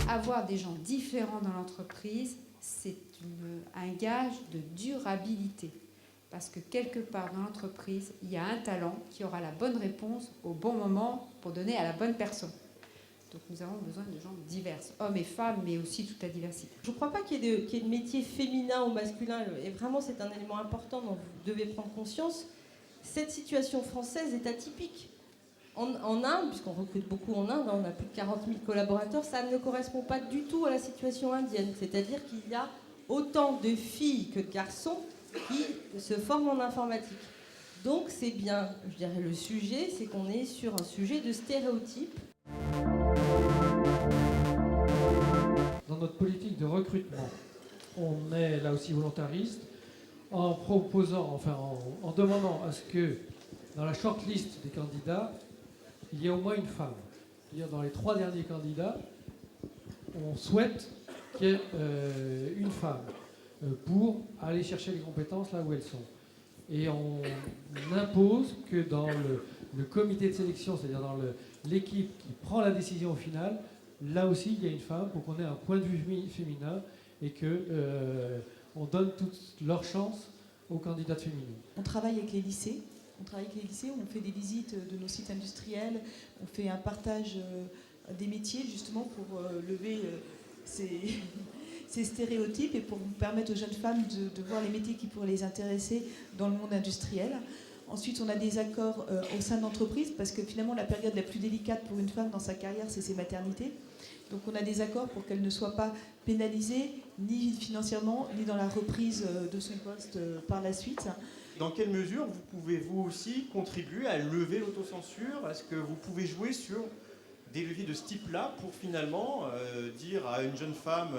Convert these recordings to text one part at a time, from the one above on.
Et avoir des gens différents dans l'entreprise, c'est un gage de durabilité. Parce que quelque part dans l'entreprise, il y a un talent qui aura la bonne réponse au bon moment pour donner à la bonne personne. Donc nous avons besoin de gens divers, hommes et femmes, mais aussi toute la diversité. Je ne crois pas qu'il y ait de métier féminin ou masculin, et vraiment c'est un élément important dont vous devez prendre conscience. Cette situation française est atypique. En Inde, puisqu'on recrute beaucoup en Inde, on a plus de 40 000 collaborateurs, ça ne correspond pas du tout à la situation indienne. C'est-à-dire qu'il y a autant de filles que de garçons qui se forment en informatique. Donc c'est bien, je dirais, le sujet, c'est qu'on est sur un sujet de stéréotypes. Dans notre politique de recrutement, on est là aussi volontariste en proposant, en demandant à ce que dans la shortlist des candidats, il y ait au moins une femme. C'est-à-dire dans les 3 derniers candidats, on souhaite qu'il y ait une femme pour aller chercher les compétences là où elles sont. Et on impose que dans le comité de sélection, c'est-à-dire dans l'équipe qui prend la décision au final, là aussi il y a une femme pour qu'on ait un point de vue féminin et qu'on donne toutes leurs chances aux candidates féminines. On travaille avec les lycées. On fait des visites de nos sites industriels, on fait un partage des métiers justement pour lever ces stéréotypes et pour permettre aux jeunes femmes de voir les métiers qui pourraient les intéresser dans le monde industriel. Ensuite, on a des accords au sein de l'entreprise parce que finalement la période la plus délicate pour une femme dans sa carrière, c'est ses maternités. Donc on a des accords pour qu'elle ne soit pas pénalisée ni financièrement ni dans la reprise de son poste par la suite. Dans quelle mesure vous pouvez vous aussi contribuer à lever l'autocensure? Est-ce que vous pouvez jouer sur des leviers de ce type-là pour finalement dire à une jeune femme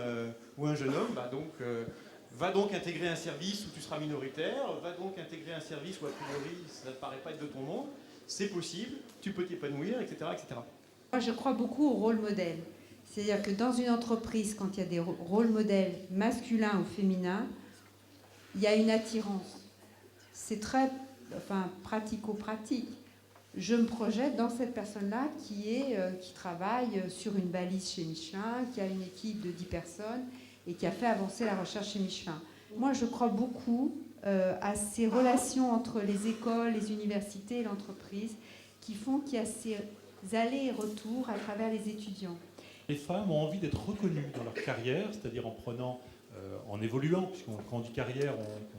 ou un jeune homme, va donc intégrer un service où tu seras minoritaire, va donc intégrer un service où a priori ça ne paraît pas être de ton monde, c'est possible, tu peux t'épanouir, etc., etc. Moi, je crois beaucoup au rôle modèle. C'est-à-dire que dans une entreprise, quand il y a des rôles modèles masculins ou féminins, il y a une attirance. C'est très pratico-pratique. Je me projette dans cette personne-là qui travaille sur une balise chez Michelin, qui a une équipe de 10 personnes et qui a fait avancer la recherche chez Michelin. Moi, je crois beaucoup à ces relations entre les écoles, les universités et l'entreprise qui font qu'il y a ces allers et retours à travers les étudiants. Les femmes ont envie d'être reconnues dans leur carrière, c'est-à-dire en évoluant, puisqu'on quand on dit carrière,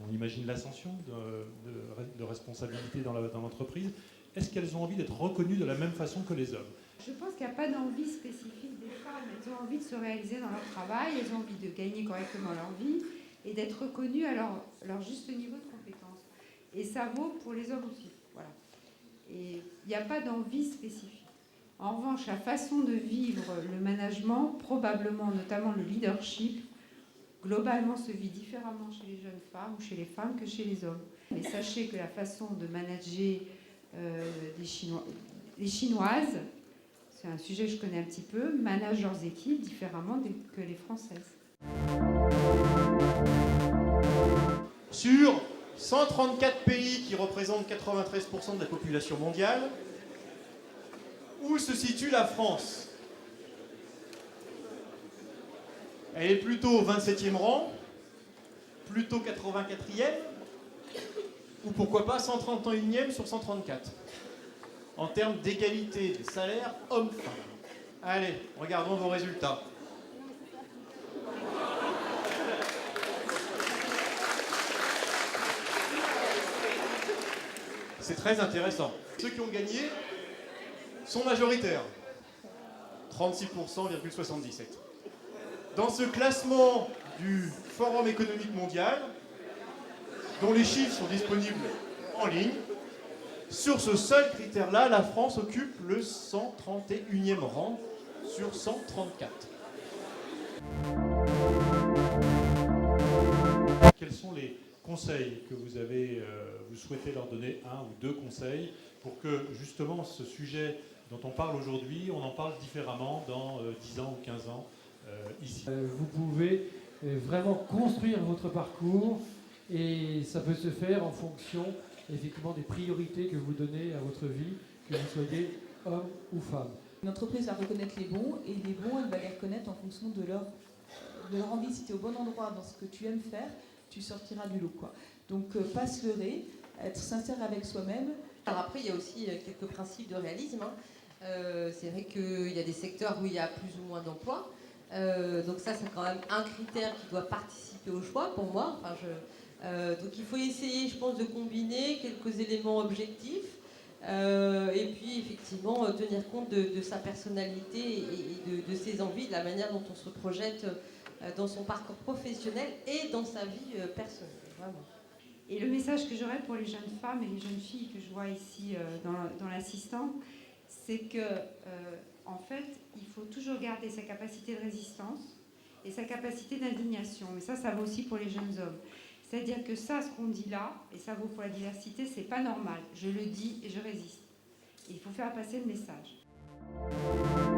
on imagine l'ascension de responsabilité dans l'entreprise. Est-ce qu'elles ont envie d'être reconnues de la même façon que les hommes? Je pense qu'il n'y a pas d'envie spécifique des femmes. Elles ont envie de se réaliser dans leur travail, elles ont envie de gagner correctement leur vie et d'être reconnues à leur juste niveau de compétence. Et ça vaut pour les hommes aussi. Voilà. Et il n'y a pas d'envie spécifique. En revanche, la façon de vivre le management, probablement notamment le leadership, globalement se vit différemment chez les jeunes femmes ou chez les femmes que chez les hommes. Mais sachez que la façon de manager les Chinoises, c'est un sujet que je connais un petit peu, managent leurs équipes différemment que les Françaises. Sur 134 pays qui représentent 93% de la population mondiale, où se situe la France? Elle est plutôt au 27e rang, plutôt 84e, ou pourquoi pas 131e sur 134, en termes d'égalité des salaires hommes-femmes. Allez, regardons vos résultats. C'est très intéressant. Ceux qui ont gagné sont majoritaires. 36,77%. Dans ce classement du Forum économique mondial, dont les chiffres sont disponibles en ligne, sur ce seul critère-là, la France occupe le 131e rang sur 134. Quels sont les conseils que vous souhaitez leur donner, un ou deux conseils, pour que justement ce sujet dont on parle aujourd'hui, on en parle différemment dans 10 ans ou 15 ans ici? Vous pouvez vraiment construire votre parcours Et ça peut se faire en fonction, effectivement, des priorités que vous donnez à votre vie, que vous soyez homme ou femme. Une entreprise va reconnaître les bons, et les bons, elle va les reconnaître en fonction de leur envie. Si tu es au bon endroit dans ce que tu aimes faire, tu sortiras du lot, quoi. Donc, pas se leurrer, être sincère avec soi-même. Alors après, il y a aussi quelques principes de réalisme. C'est vrai qu'il y a des secteurs où il y a plus ou moins d'emplois. Donc ça, c'est quand même un critère qui doit participer au choix pour moi. Enfin, donc il faut essayer, je pense, de combiner quelques éléments objectifs et puis effectivement tenir compte de sa personnalité et de ses envies, de la manière dont on se projette dans son parcours professionnel et dans sa vie personnelle. Vraiment. Et le message que j'aurais pour les jeunes femmes et les jeunes filles que je vois ici dans l'assistance, c'est que en fait, il faut toujours garder sa capacité de résistance et sa capacité d'indignation. Mais ça vaut aussi pour les jeunes hommes. C'est-à-dire que ça, ce qu'on dit là, et ça vaut pour la diversité, c'est pas normal. Je le dis et je résiste. Et il faut faire passer le message.